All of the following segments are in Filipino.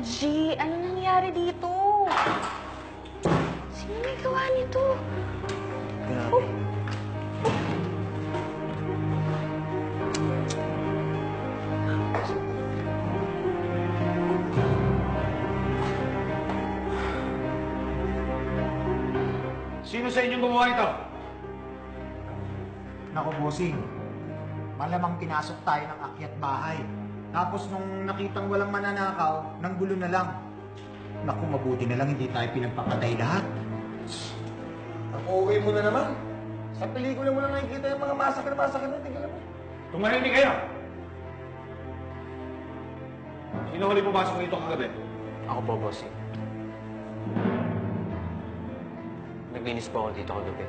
Reggie, ano nangyari dito? Sino may gawa nito? Grabe. Sino sa inyong gumawa ito? Naku, bossing. Malamang pinasok tayo ng akyat bahay. Tapos nung nakitang walang mananakaw, nang gulo na lang. Naku, mabuti na lang hindi tayo pinagpapatay lahat. Ang okay mo na naman. Sa pelikula mo lang nakikita yung mga masakit na tingnan mo. Tumahimik kayo! Sino huli pumasok dito kagabi? Ako po, bossing. Naglinis po ako dito kagabi.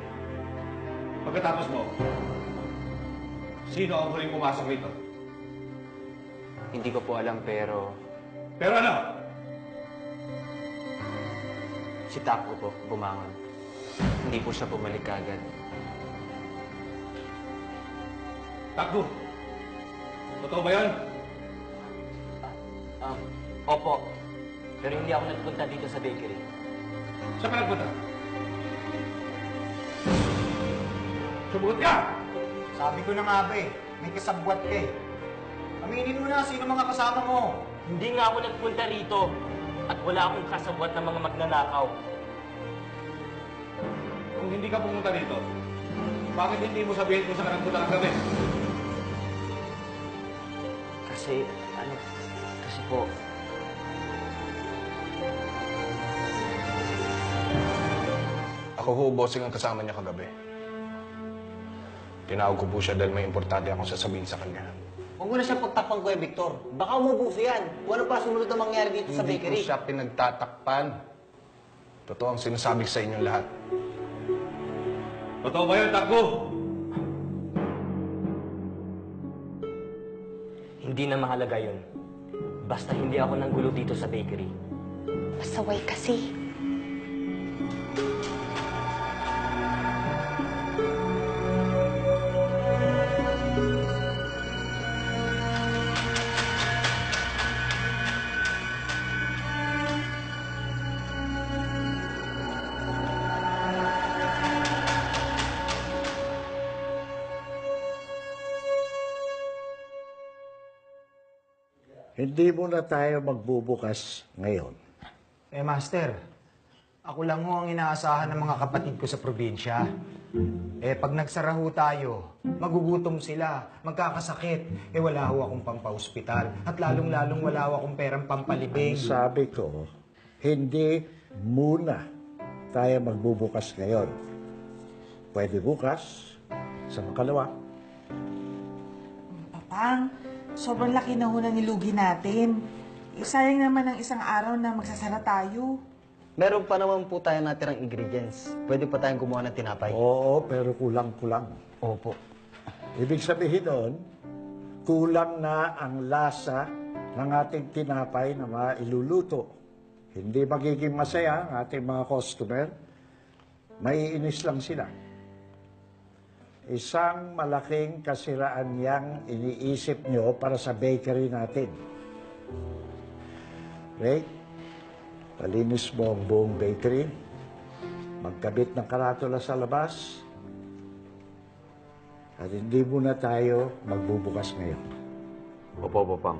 Pagkatapos mo, sino ang huling pumasok dito? Hindi ko po alam pero Pero ano? si Takbo po bumangon. Hindi po siya bumalik agad. Takbo! Totoo ba yan? Opo. Pero hindi ako nagpunta dito sa bakery. Saan ka nagpunta? Subugot ka! Sabi ko na nga ba eh, may kasabwat ka eh. Aminin mo na sino mga kasama mo. Hindi nga ako nagpunta rito at wala akong kasabwat ng mga magnanakaw. Kung hindi ka pumunta dito, bakit hindi mo sabihin kung saan ka nagpunta kagabi? Kasi po, Ako ho, bossing ang kasama niya kagabi. Tinawag ko po siya dahil may importante akong sasabihin sa kanya. Huwag mo na siya pagtakpan, Kuya Victor. Baka umubuso yan. Kung ano pa sumunod na mangyari dito sa Hindi ko bakery. siya pinagtatakpan. Totoo ang sinasabi sa inyong lahat. Totoo ba yan, Takbo? Hindi na mahalaga yun. Basta hindi ako nanggulo dito sa bakery. Pasaway kasi. Hindi muna tayo magbubukas ngayon. Eh, Master, ako lang ho ang inaasahan ng mga kapatid ko sa probinsya. Eh, pag nagsara ho tayo, magugutom sila, magkakasakit. Eh, wala ho akong pampahospital. At lalong-lalong wala ho akong perang pampalibing. Sabi ko, hindi muna tayo magbubukas ngayon. Pwede bukas, sa makalawa. Papang, sobrang laki na ho na nilugi natin. Sayang naman ang isang araw na magsasara tayo. Meron pa naman po tayo natirang ingredients. Pwede pa tayong gumawa ng tinapay. Oo, pero kulang-kulang. Opo. Ibig sabihin nun, kulang na ang lasa ng ating tinapay na mailuluto. Hindi magiging masaya ang ating mga customer. Maiinis lang sila. Isang malaking kasiraan yang iniisip nyo para sa bakery natin. Ray, palinis mo ang buong bakery. Magkabit ng karatula sa labas. At hindi muna tayo magbubukas ngayon. opo, Papang.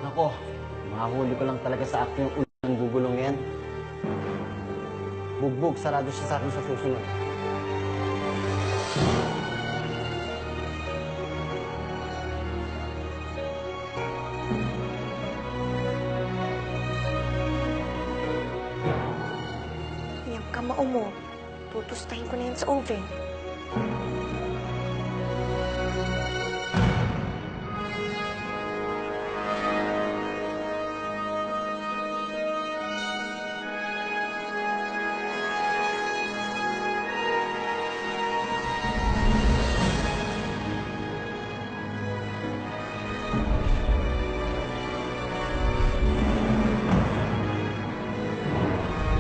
Nako, mahuli ko lang talaga sa akin yung ulo ng gugulong yan. Bugbog, sarado siya sa akin sa susunod. Yung kamao mo, tutustahin ko na yan sa oven.